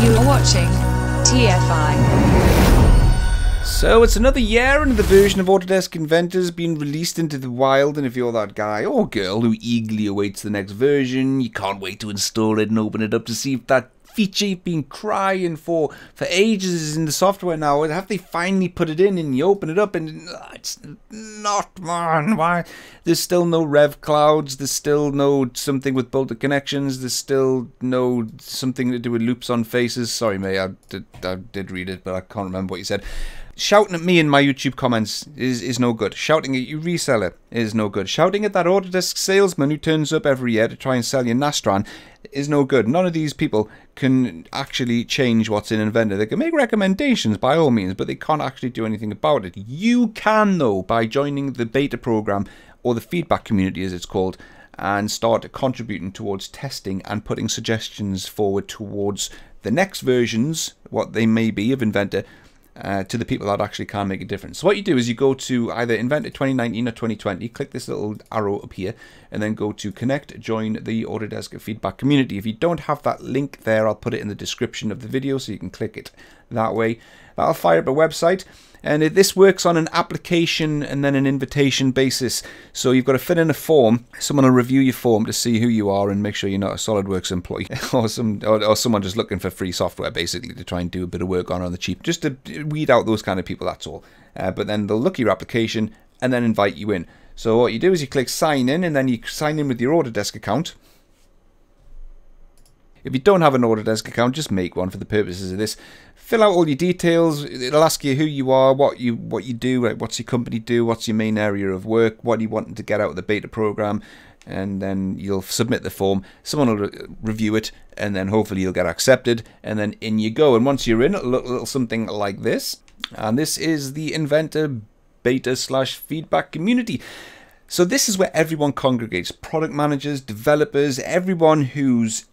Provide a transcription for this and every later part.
You are watching TFI. So it's another year and the version of Autodesk Inventor has been released into the wild, and if you're that guy or girl who eagerly awaits the next version, you can't wait to install it and open it up to see if that feature you've been crying for ages is in the software now. Have they finally put it in, and you open it up and it's not, man. Why? There's still no rev clouds, there's still no something with bolted connections, there's still no something to do with loops on faces. Sorry mate, I did read it, but I can't remember what you said. Shouting at me in my YouTube comments is no good. Shouting at your reseller is no good. Shouting at that Autodesk salesman who turns up every year to try and sell you Nastran is no good. None of these people can actually change what's in Inventor. They can make recommendations by all means, but they can't actually do anything about it. You can though, by joining the beta program, or the feedback community as it's called, and start contributing towards testing and putting suggestions forward towards the next versions, what they may be, of Inventor, to the people that actually can make a difference. So what you do is you go to either Inventor 2019 or 2020, click this little arrow up here, and then go to connect, join the Autodesk Feedback Community. If you don't have that link there, I'll put it in the description of the video so you can click it that way. That'll fire up a website, and this works on an application and then an invitation basis. So you've got to fill in a form. Someone will review your form to see who you are and make sure you're not a SolidWorks employee or someone just looking for free software, basically, to try and do a bit of work on the cheap. Just to weed out those kind of people, that's all. But then they'll look at your application and then invite you in. So what you do is you click sign in, and then you sign in with your Autodesk account. If you don't have an Autodesk account, just make one for the purposes of this. Fill out all your details. It'll ask you who you are, what you do, like what's your company do, what's your main area of work, what are you wanting to get out of the beta program, and then you'll submit the form. Someone will review it, and then hopefully you'll get accepted, and then in you go. And once you're in, it'll look a little something like this. And this is the Inventor beta/feedback community. So this is where everyone congregates: product managers, developers, everyone who's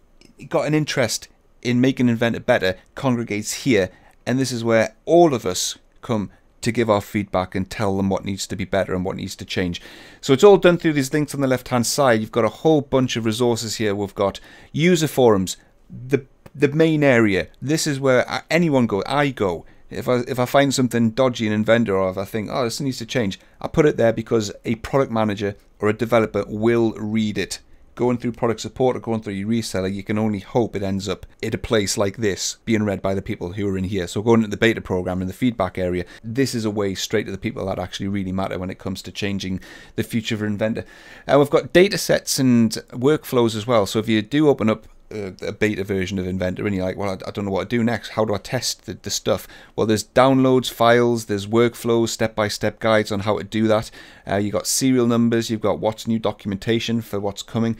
got an interest in making Inventor better congregates here, and this is where all of us come to give our feedback and tell them what needs to be better and what needs to change. So it's all done through these links on the left hand side. You've got a whole bunch of resources here. We've got user forums, the main area. This is where anyone goes. I go. If I find something dodgy in Inventor, or if I think, oh, this needs to change, I put it there because a product manager or a developer will read it. Going through product support or going through your reseller, you can only hope it ends up at a place like this, being read by the people who are in here. So going into the beta program in the feedback area, this is a way straight to the people that actually really matter when it comes to changing the future of Inventor. We've got data sets and workflows as well. So if you do open up a beta version of Inventor and you're like, well, I don't know what to do next, how do I test the stuff? Well, there's downloads, files, there's workflows, step-by-step guides on how to do that. You've got serial numbers, you've got what's new documentation for what's coming,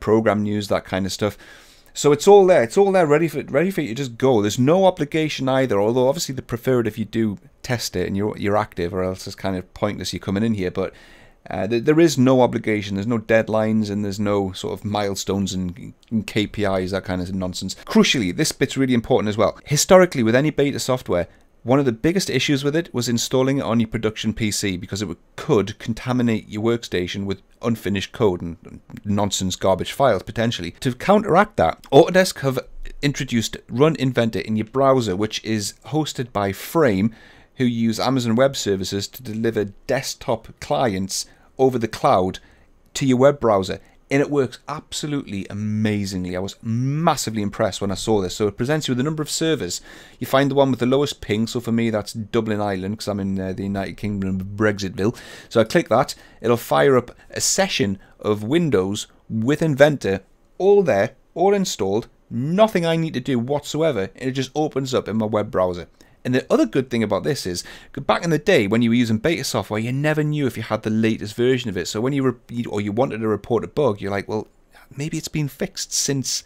program news, that kind of stuff. So it's all there. It's all there ready for you to just go. There's no obligation either, although obviously they prefer it if you do test it and you're active, or else it's kind of pointless you coming in here. But there is no obligation, there's no deadlines, and there's no sort of milestones and KPIs, that kind of nonsense. Crucially, this bit's really important as well. Historically, with any beta software, one of the biggest issues with it was installing it on your production PC, because it could contaminate your workstation with unfinished code and nonsense garbage files, potentially. To counteract that, Autodesk have introduced Run Inventor in your browser, which is hosted by Frame, who use Amazon Web Services to deliver desktop clients over the cloud to your web browser. And it works absolutely amazingly. I was massively impressed when I saw this. So it presents you with a number of servers. You find the one with the lowest ping. So for me, that's Dublin, Ireland, because I'm in the United Kingdom of Brexitville. So I click that. It'll fire up a session of Windows with Inventor, all there, all installed. Nothing I need to do whatsoever. And it just opens up in my web browser. And the other good thing about this is, back in the day when you were using beta software, you never knew if you had the latest version of it. So when you wanted to report a bug, you're like, well, maybe it's been fixed since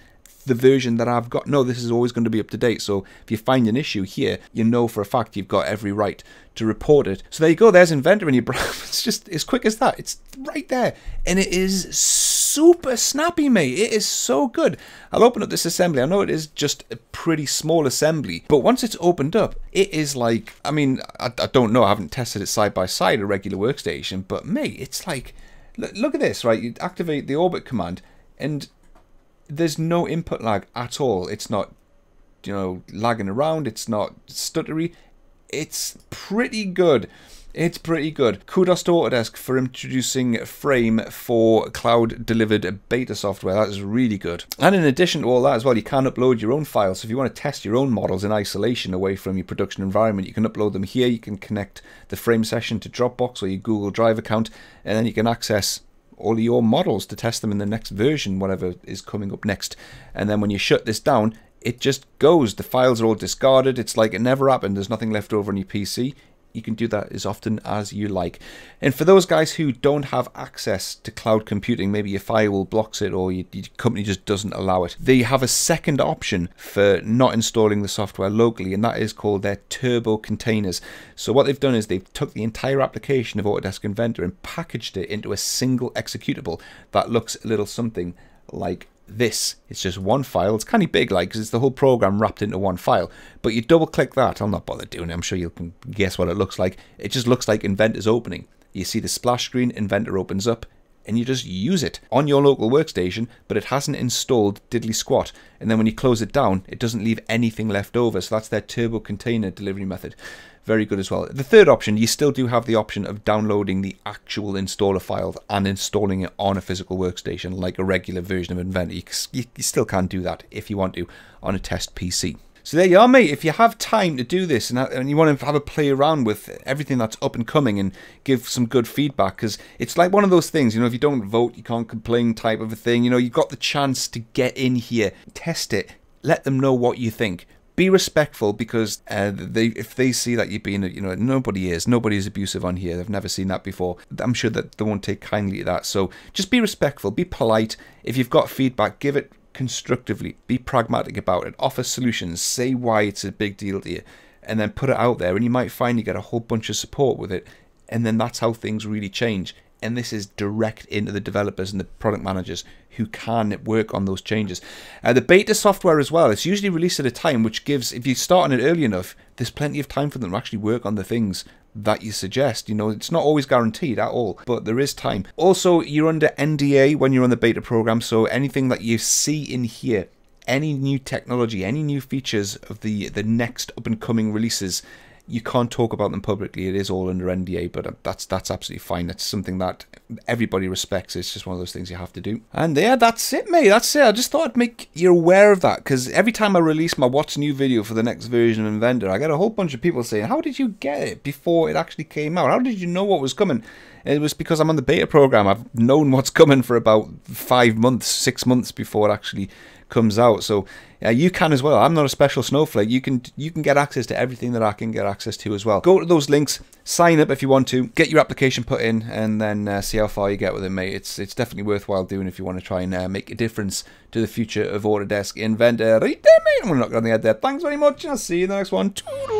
the version that I've got. No, this is always going to be up to date. So if you find an issue here, you know for a fact you've got every right to report it. So there you go. There's Inventor in your browser. It's just as quick as that. It's right there. And it is super snappy, mate. It is so good. I'll open up this assembly. I know it is just a pretty small assembly, but once it's opened up, it is like, I mean, I don't know. I haven't tested it side by side, a regular workstation, but mate, it's like, look at this, right? You activate the orbit command and there's no input lag at all. It's not lagging around, it's not stuttery. It's pretty good. It's pretty good. Kudos to Autodesk for introducing Frame for cloud-delivered beta software. That is really good. And in addition to all that as well, you can upload your own files. So if you want to test your own models in isolation away from your production environment, you can upload them here. You can connect the Frame session to Dropbox or your Google Drive account, and then you can access all of your models to test them in the next version, whatever is coming up next. And then when you shut this down, it just goes. The files are all discarded. It's like it never happened. There's nothing left over on your PC. You can do that as often as you like. And for those guys who don't have access to cloud computing, maybe your firewall blocks it or your company just doesn't allow it, they have a second option for not installing the software locally, and that is called their turbo containers. So what they've done is they've took the entire application of Autodesk Inventor and packaged it into a single executable that looks a little something like this. It's just one file. It's kind of big, like, because it's the whole program wrapped into one file. But you double click that. I'll not bother doing it. I'm sure you can guess what it looks like. It just looks like Inventor's opening. You see the splash screen, Inventor opens up, and you just use it on your local workstation, but it hasn't installed diddly squat. And then when you close it down, it doesn't leave anything left over. So that's their turbo container delivery method. Very good as well. The third option, you still do have the option of downloading the actual installer files and installing it on a physical workstation like a regular version of Inventor. You still can do that if you want to on a test PC. So there you are, mate. If you have time to do this and you want to have a play around with everything that's up and coming and give some good feedback, because it's like one of those things, if you don't vote, you can't complain type of a thing. You've got the chance to get in here, test it, let them know what you think. Be respectful, because if they see that you're being, nobody's abusive on here. They've never seen that before. I'm sure that they won't take kindly to that. So just be respectful, be polite. If you've got feedback, give it constructively. Be pragmatic about it. Offer solutions. Say why it's a big deal to you, and then put it out there. And you might find you get a whole bunch of support with it. And then that's how things really change. And this is direct into the developers and the product managers who can work on those changes. The beta software as well, it's usually released at a time which gives, if you start on it early enough, there's plenty of time for them to actually work on the things that you suggest. It's not always guaranteed at all, but there is time. Also, you're under NDA when you're on the beta program, so anything that you see in here, any new technology, any new features of the next up and coming releases, you can't talk about them publicly. It is all under NDA, but that's absolutely fine. That's something that everybody respects. It's just one of those things you have to do. And yeah, that's it, mate. That's it. I just thought I'd make you aware of that, because every time I release my what's new video for the next version of Inventor, I get a whole bunch of people saying, how did you get it before it actually came out? How did you know what was coming? And it was because I'm on the beta program. I've known what's coming for about 5 months, 6 months before it actually comes out. So you can as well. I'm not a special snowflake. You can get access to everything that I can get access to as well. Go to those links, sign up if you want to, get your application put in, and then see how far you get with it, mate. It's definitely worthwhile doing if you want to try and make a difference to the future of Autodesk Inventor. Right there, mate. I'm going to knock it on the head there. Thanks very much, and I'll see you in the next one. Toodle.